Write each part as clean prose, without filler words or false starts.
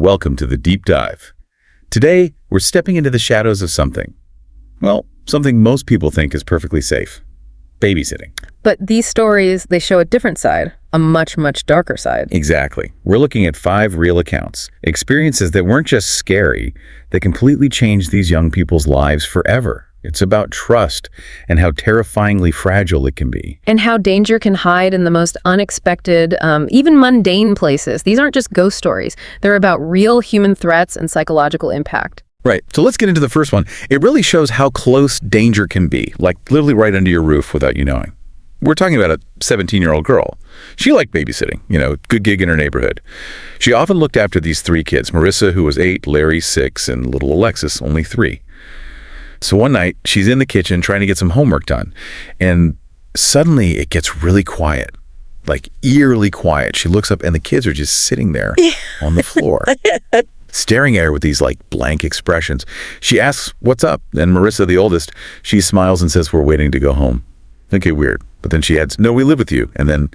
welcome to the Deep Dive. Today, we're stepping into the shadows of something. Well, something most people think is perfectly safe. Babysitting. But these stories, they show a different side, a much, much darker side. Exactly. We're looking at 5 real accounts, experiences that weren't just scary, they completely changed these young people's lives forever. It's about trust and how terrifyingly fragile it can be. And how danger can hide in the most unexpected, even mundane places. These aren't just ghost stories. They're about real human threats and psychological impact. Right. So let's get into the first one. It really shows how close danger can be, like literally right under your roof without you knowing. We're talking about a 17-year-old girl. She liked babysitting, good gig in her neighborhood. She often looked after these 3 kids, Marissa, who was 8, Larry, 6, and little Alexis, only 3. So one night, she's in the kitchen trying to get some homework done, and suddenly it gets really quiet, like eerily quiet. She looks up, and the kids are just sitting there on the floor, staring at her with these blank expressions. She asks, "What's up?" And Marissa, the oldest, she smiles and says, "We're waiting to go home." Okay, weird. But then she adds, "No, we live with you." And then,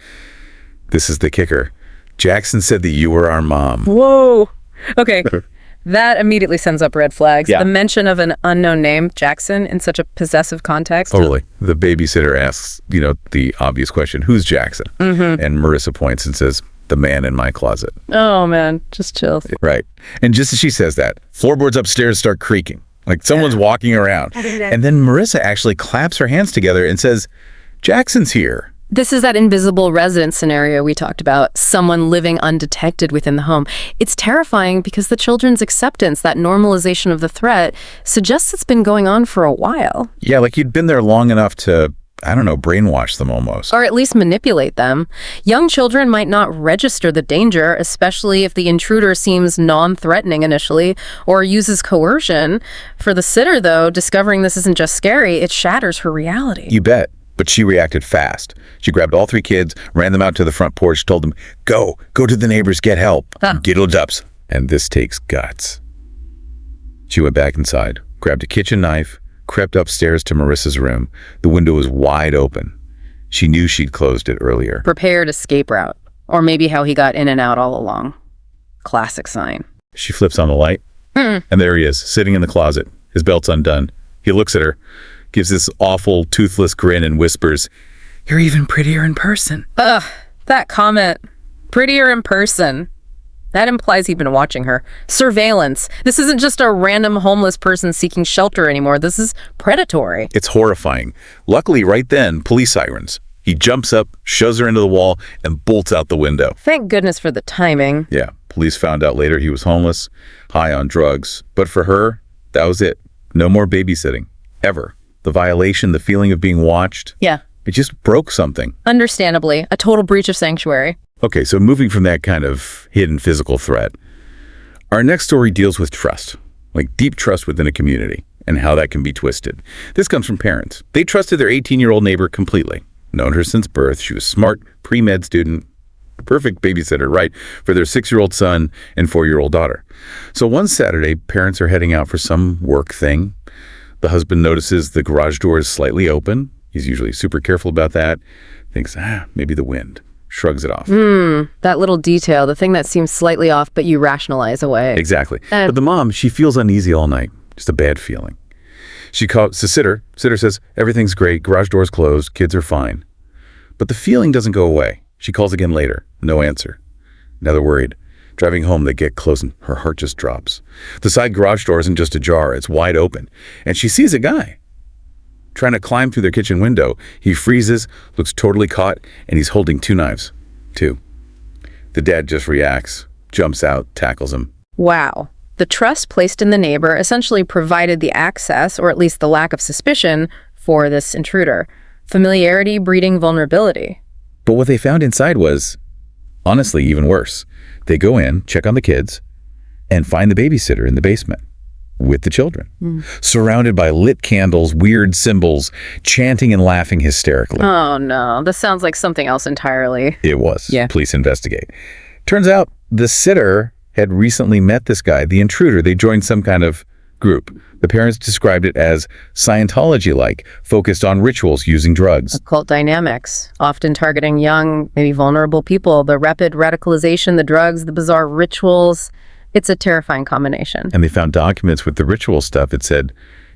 this is the kicker, "Jackson said that you were our mom." Whoa. Okay. That immediately sends up red flags. Yeah. The mention of an unknown name, Jackson, in such a possessive context. Totally. The babysitter asks, the obvious question, "Who's Jackson?" Mm-hmm. And Marissa points and says, "The man in my closet." Oh, man. Just chill. Right. And just as she says that, floorboards upstairs start creaking, like someone's walking around. And then Marissa actually claps her hands together and says, "Jackson's here." This is that invisible resident scenario we talked about, someone living undetected within the home. It's terrifying because the children's acceptance, that normalization of the threat, suggests it's been going on for a while. Yeah, like you'd been there long enough to, brainwash them almost. Or at least manipulate them. Young children might not register the danger, especially if the intruder seems non-threatening initially or uses coercion. For the sitter, though, discovering this isn't just scary, it shatters her reality. You bet. But she reacted fast. She grabbed all 3 kids, ran them out to the front porch, told them, go to the neighbors, get help. Giddled ups. And this takes guts. She went back inside, grabbed a kitchen knife, crept upstairs to Marissa's room. The window was wide open. She knew she'd closed it earlier. Prepared escape route. Or maybe how he got in and out all along. Classic sign. She flips on the light, and there he is, sitting in the closet. His belt's undone. He looks at her, gives this awful, toothless grin and whispers, "You're even prettier in person." Ugh, that comment. Prettier in person. That implies he'd been watching her. Surveillance. This isn't just a random homeless person seeking shelter anymore. This is predatory. It's horrifying. Luckily, right then, police sirens. He jumps up, shoves her into the wall, and bolts out the window. Thank goodness for the timing. Yeah, police found out later he was homeless, high on drugs. But for her, that was it. No more babysitting. Ever. The violation, the feeling of being watched. Yeah. It just broke something. Understandably, a total breach of sanctuary. Okay, so moving from that kind of hidden physical threat, our next story deals with trust, like deep trust within a community and how that can be twisted. This comes from parents. They trusted their 18-year-old neighbor completely. Known her since birth. She was smart, pre-med student, perfect babysitter, right, for their 6-year-old son and 4-year-old daughter. So one Saturday, parents are heading out for some work thing. The husband notices the garage door is slightly open. He's usually super careful about that. Thinks, maybe the wind. Shrugs it off. That little detail, the thing that seems slightly off, but you rationalize away. Exactly. But the mom, she feels uneasy all night. Just a bad feeling. She calls the sitter. Sitter says, everything's great. Garage door's closed. Kids are fine. But the feeling doesn't go away. She calls again later. No answer. Now they're worried. Driving home, they get close and her heart just drops. The side garage door isn't just ajar, it's wide open. And she sees a guy trying to climb through their kitchen window. He freezes, looks totally caught, and he's holding 2 knives. 2. The dad just reacts, jumps out, tackles him. Wow. The trust placed in the neighbor essentially provided the access, or at least the lack of suspicion, for this intruder. Familiarity breeding vulnerability. But what they found inside was, honestly, even worse. They go in, check on the kids, and find the babysitter in the basement with the children, surrounded by lit candles, weird symbols, chanting and laughing hysterically. Oh, no. This sounds like something else entirely. It was. Yeah. Police investigate. Turns out the sitter had recently met this guy, the intruder. They joined some kind of group. The parents described it as Scientology-like, focused on rituals using drugs. Occult dynamics, often targeting young, maybe vulnerable people. The rapid radicalization, the drugs, the bizarre rituals. It's a terrifying combination. And they found documents with the ritual stuff. It said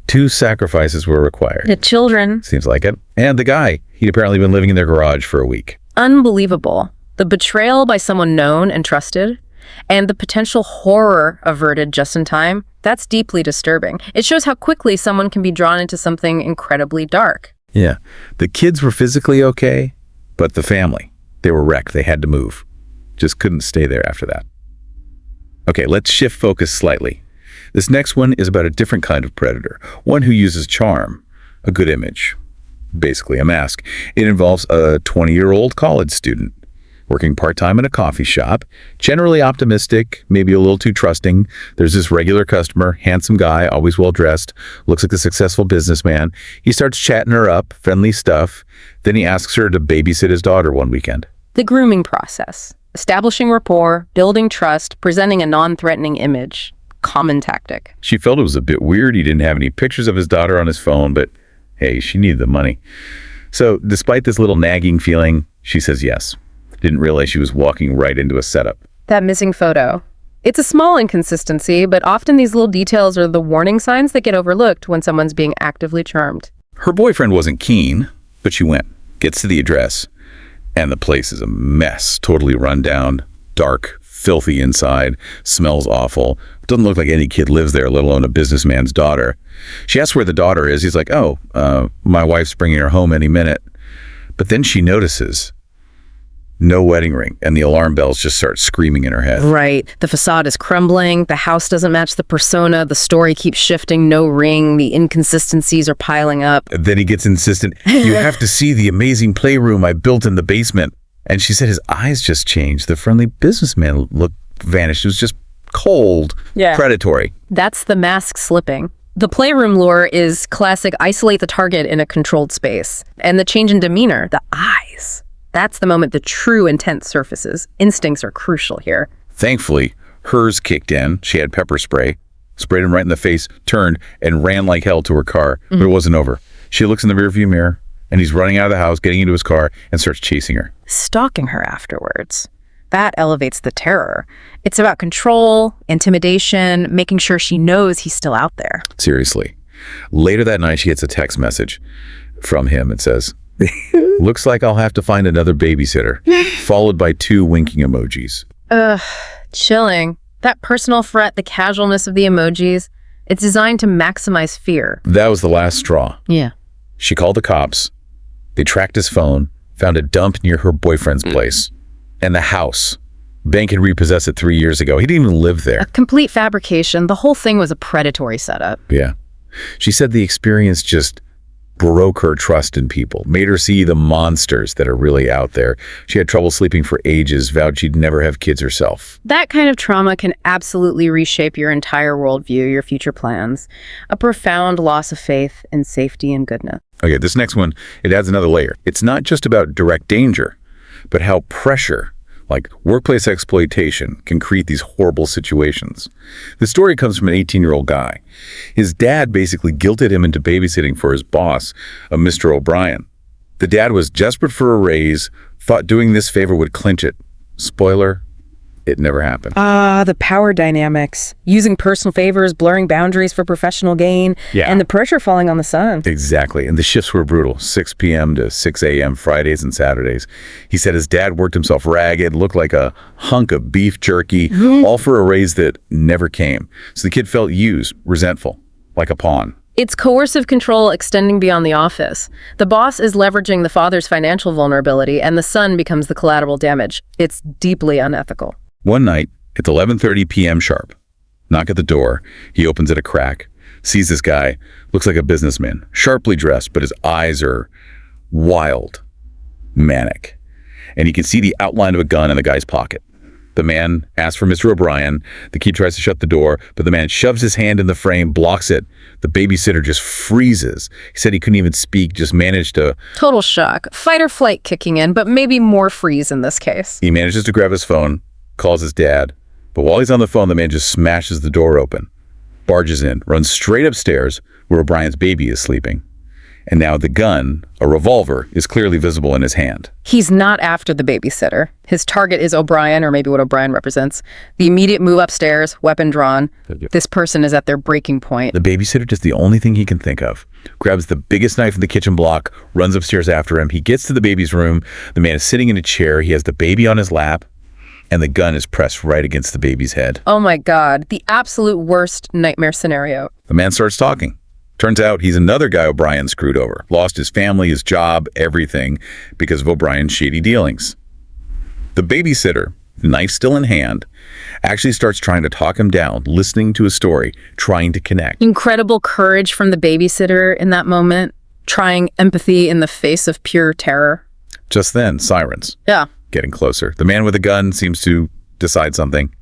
2 sacrifices were required. The children. Seems like it. And the guy, he'd apparently been living in their garage for a week. Unbelievable. The betrayal by someone known and trusted, and the potential horror averted just in time, that's deeply disturbing. It shows how quickly someone can be drawn into something incredibly dark. Yeah. The kids were physically okay, but the family, they were wrecked. They had to move. Just couldn't stay there after that. Okay, let's shift focus slightly. This next one is about a different kind of predator, one who uses charm, a good image, basically a mask. It involves a 20-year-old college student working part-time in a coffee shop, generally optimistic, maybe a little too trusting. There's this regular customer, handsome guy, always well-dressed, looks like a successful businessman. He starts chatting her up, friendly stuff. Then he asks her to babysit his daughter one weekend. The grooming process. Establishing rapport, building trust, presenting a non-threatening image. Common tactic. She felt it was a bit weird. He didn't have any pictures of his daughter on his phone, but hey, she needed the money. So despite this little nagging feeling, she says yes. Didn't realize she was walking right into a setup. That missing photo. It's a small inconsistency, but often these little details are the warning signs that get overlooked when someone's being actively charmed. Her boyfriend wasn't keen, but she went, gets to the address, and the place is a mess. Totally run down, dark, filthy inside, smells awful. Doesn't look like any kid lives there, let alone a businessman's daughter. She asks where the daughter is. He's like, my wife's bringing her home any minute. But then she notices no wedding ring, and the alarm bells just start screaming in her head. Right. The facade is crumbling. The house doesn't match the persona. The story keeps shifting. No ring. The inconsistencies are piling up. Then he gets insistent. You have to see the amazing playroom I built in the basement. And she said his eyes just changed. The friendly businessman look vanished. It was just cold, predatory. That's the mask slipping. The playroom lure is classic isolate the target in a controlled space. And the change in demeanor, the eyes. That's the moment the true intent surfaces. Instincts are crucial here. Thankfully, hers kicked in. She had pepper spray, sprayed him right in the face, turned, and ran like hell to her car. But it wasn't over. She looks in the rearview mirror, and he's running out of the house, getting into his car, and starts chasing her. Stalking her afterwards. That elevates the terror. It's about control, intimidation, making sure she knows he's still out there. Seriously. Later that night, she gets a text message from him. It says, looks like I'll have to find another babysitter, followed by 2 winking emojis. Chilling. That personal threat, the casualness of the emojis, it's designed to maximize fear. That was the last straw. Yeah. She called the cops. They tracked his phone, found a dump near her boyfriend's place. And the house. Bank had repossessed it 3 years ago. He didn't even live there. A complete fabrication. The whole thing was a predatory setup. Yeah. She said the experience just broke her trust in people, made her see the monsters that are really out there. She had trouble sleeping for ages, vowed she'd never have kids herself. That kind of trauma can absolutely reshape your entire worldview, your future plans. A profound loss of faith in safety and goodness. Okay, this next one, it adds another layer. It's not just about direct danger, but how pressure, like workplace exploitation, can create these horrible situations. The story comes from an 18-year-old guy. His dad basically guilted him into babysitting for his boss, a Mr. O'Brien. The dad was desperate for a raise, thought doing this favor would clinch it. Spoiler, it never happened. The power dynamics. Using personal favors, blurring boundaries for professional gain, and the pressure falling on the son. Exactly, and the shifts were brutal, 6 p.m. to 6 a.m. Fridays and Saturdays. He said his dad worked himself ragged, looked like a hunk of beef jerky, all for a raise that never came. So the kid felt used, resentful, like a pawn. It's coercive control extending beyond the office. The boss is leveraging the father's financial vulnerability, and the son becomes the collateral damage. It's deeply unethical. One night, it's 11:30 p.m. sharp. Knock at the door. He opens it a crack, sees this guy, looks like a businessman, sharply dressed, but his eyes are wild, manic. And you can see the outline of a gun in the guy's pocket. The man asks for Mr. O'Brien. The kid tries to shut the door, but the man shoves his hand in the frame, blocks it. The babysitter just freezes. He said he couldn't even speak, just managed to... Total shock. Fight or flight kicking in, but maybe more freeze in this case. He manages to grab his phone, calls his dad, but while he's on the phone, the man just smashes the door open, barges in, runs straight upstairs where O'Brien's baby is sleeping. And now the gun, a revolver, is clearly visible in his hand. He's not after the babysitter. His target is O'Brien, or maybe what O'Brien represents. The immediate move upstairs, weapon drawn. This person is at their breaking point. The babysitter does the only thing he can think of. Grabs the biggest knife in the kitchen block, runs upstairs after him. He gets to the baby's room. The man is sitting in a chair. He has the baby on his lap, and the gun is pressed right against the baby's head. Oh my God, the absolute worst nightmare scenario. The man starts talking. Turns out he's another guy O'Brien screwed over. Lost his family, his job, everything because of O'Brien's shady dealings. The babysitter, knife still in hand, actually starts trying to talk him down, listening to his story, trying to connect. Incredible courage from the babysitter in that moment, trying empathy in the face of pure terror. Just then, sirens. Yeah. Getting closer. The man with the gun seems to decide something.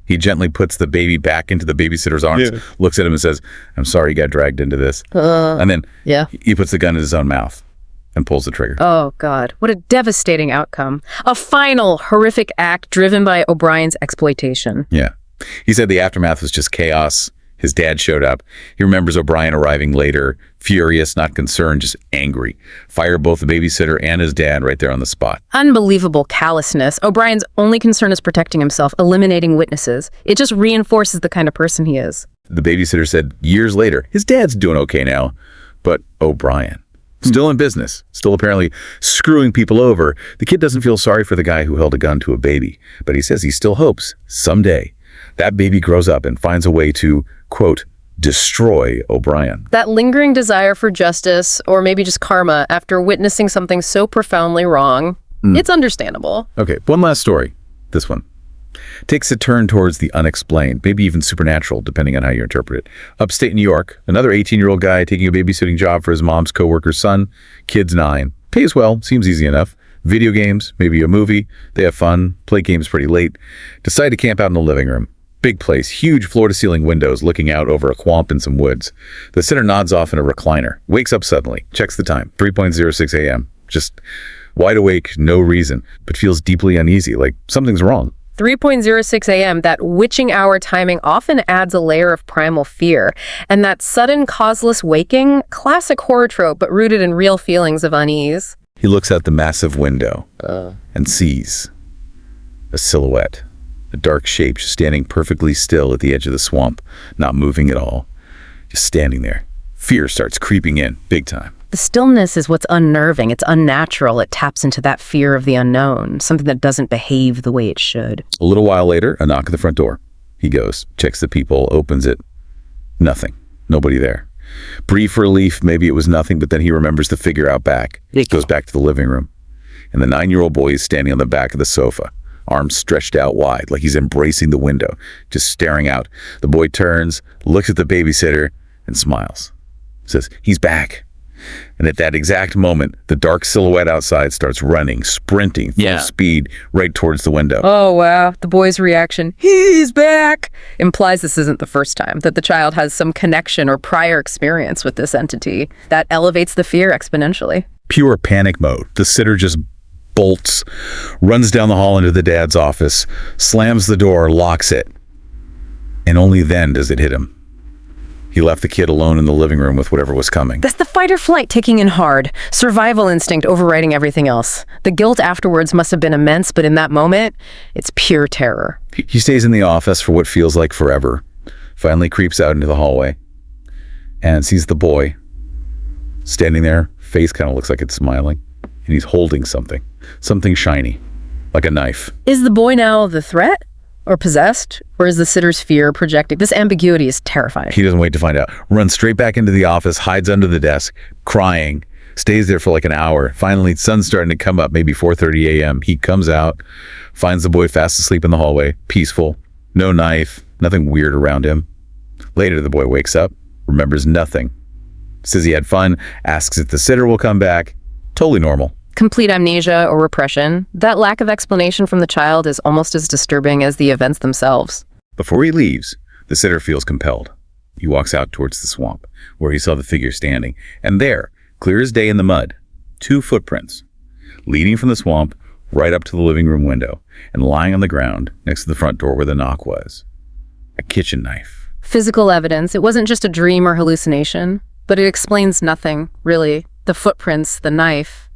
He gently puts the baby back into the babysitter's arms, looks at him and says, "I'm sorry you got dragged into this." And then he puts the gun in his own mouth and pulls the trigger. Oh, God. What a devastating outcome. A final horrific act driven by O'Brien's exploitation. Yeah. He said the aftermath was just chaos. His dad showed up. He remembers O'Brien arriving later, furious, not concerned, just angry. Fired both the babysitter and his dad right there on the spot. Unbelievable callousness. O'Brien's only concern is protecting himself, eliminating witnesses. It just reinforces the kind of person he is. The babysitter said years later, his dad's doing okay now, but O'Brien, still in business, still apparently screwing people over. The kid doesn't feel sorry for the guy who held a gun to a baby, but he says he still hopes someday that baby grows up and finds a way to, quote, destroy O'Brien. That lingering desire for justice, or maybe just karma, after witnessing something so profoundly wrong, it's understandable. Okay, one last story. This one takes a turn towards the unexplained, maybe even supernatural, depending on how you interpret it. Upstate New York, another 18-year-old guy taking a babysitting job for his mom's coworker's son. Kid's 9. Pays well, seems easy enough. Video games, maybe a movie. They have fun, play games pretty late. Decide to camp out in the living room. Big place, huge floor-to-ceiling windows looking out over a swamp and some woods. The sitter nods off in a recliner, wakes up suddenly, checks the time, 3:06 a.m. Just wide awake, no reason, but feels deeply uneasy, like something's wrong. 3:06 a.m., that witching hour timing often adds a layer of primal fear. And that sudden causeless waking, classic horror trope, but rooted in real feelings of unease. He looks out the massive window and sees a silhouette. A dark shape just standing perfectly still at the edge of the swamp, not moving at all, just standing there. Fear starts creeping in, big time. The stillness is what's unnerving. It's unnatural. It taps into that fear of the unknown, something that doesn't behave the way it should. A little while later, a knock at the front door. He goes, checks the people, opens it. Nothing. Nobody there. Brief relief, maybe it was nothing, but then he remembers the figure out back. He goes back to the living room. And the 9-year-old boy is standing on the back of the sofa, arms stretched out wide, like he's embracing the window, just staring out. The boy turns, looks at the babysitter, and smiles. Says, "He's back." And at that exact moment, the dark silhouette outside starts running, sprinting full speed right towards the window. Oh, wow. The boy's reaction, "He's back," implies this isn't the first time, that the child has some connection or prior experience with this entity. That elevates the fear exponentially. Pure panic mode. The sitter just bolts, runs down the hall into the dad's office, slams the door, locks it. And only then does it hit him. He left the kid alone in the living room with whatever was coming. That's the fight or flight kicking in hard. Survival instinct overriding everything else. The guilt afterwards must have been immense, but in that moment, it's pure terror. He stays in the office for what feels like forever, finally creeps out into the hallway, and sees the boy standing there. Face kind of looks like it's smiling, and he's holding something shiny, like a knife. Is the boy now the threat? Or possessed? Or is the sitter's fear projected? This ambiguity is terrifying. He doesn't wait to find out. Runs straight back into the office, hides under the desk, crying, stays there for like an hour. Finally, sun's starting to come up, maybe 4:30 a.m. He comes out, finds the boy fast asleep in the hallway, peaceful, no knife, nothing weird around him. Later, the boy wakes up, remembers nothing, says he had fun, asks if the sitter will come back. Totally normal. Complete amnesia or repression. That lack of explanation from the child is almost as disturbing as the events themselves. Before he leaves, the sitter feels compelled. He walks out towards the swamp, where he saw the figure standing. And there, clear as day in the mud, 2 footprints, leading from the swamp right up to the living room window, and lying on the ground next to the front door where the knock was. A kitchen knife. Physical evidence. It wasn't just a dream or hallucination, but it explains nothing, really. The footprints, the knife.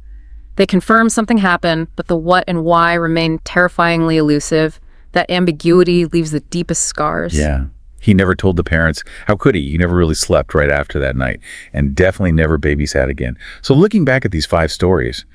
They confirm something happened, but the what and why remain terrifyingly elusive. That ambiguity leaves the deepest scars. Yeah. He never told the parents. How could he? He never really slept right after that night, and definitely never babysat again. So looking back at these 5 stories,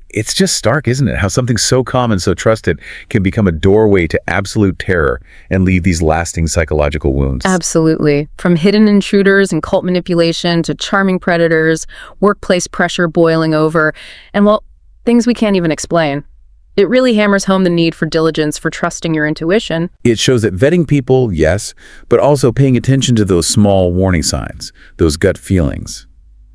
it's just stark, isn't it? How something so common, so trusted, can become a doorway to absolute terror and leave these lasting psychological wounds. Absolutely. From hidden intruders and cult manipulation to charming predators, workplace pressure boiling over, and, well, things we can't even explain. It really hammers home the need for diligence, for trusting your intuition. It shows that vetting people, yes, but also paying attention to those small warning signs, those gut feelings.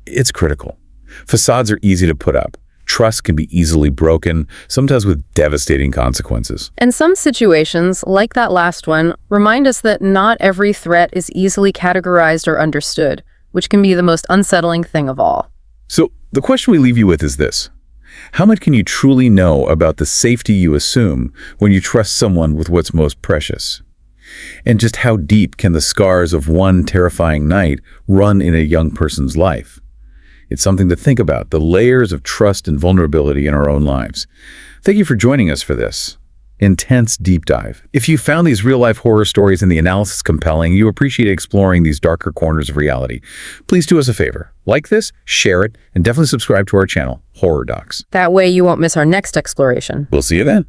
It's critical. Facades are easy to put up. Trust can be easily broken, sometimes with devastating consequences. And some situations, like that last one, remind us that not every threat is easily categorized or understood, which can be the most unsettling thing of all. So the question we leave you with is this. How much can you truly know about the safety you assume when you trust someone with what's most precious? And just how deep can the scars of one terrifying night run in a young person's life? It's something to think about, the layers of trust and vulnerability in our own lives. Thank you for joining us for this intense deep dive. If you found these real-life horror stories and the analysis compelling, you appreciate exploring these darker corners of reality, please do us a favor. Like this, share it, and definitely subscribe to our channel, Horror Docx. That way you won't miss our next exploration. We'll see you then.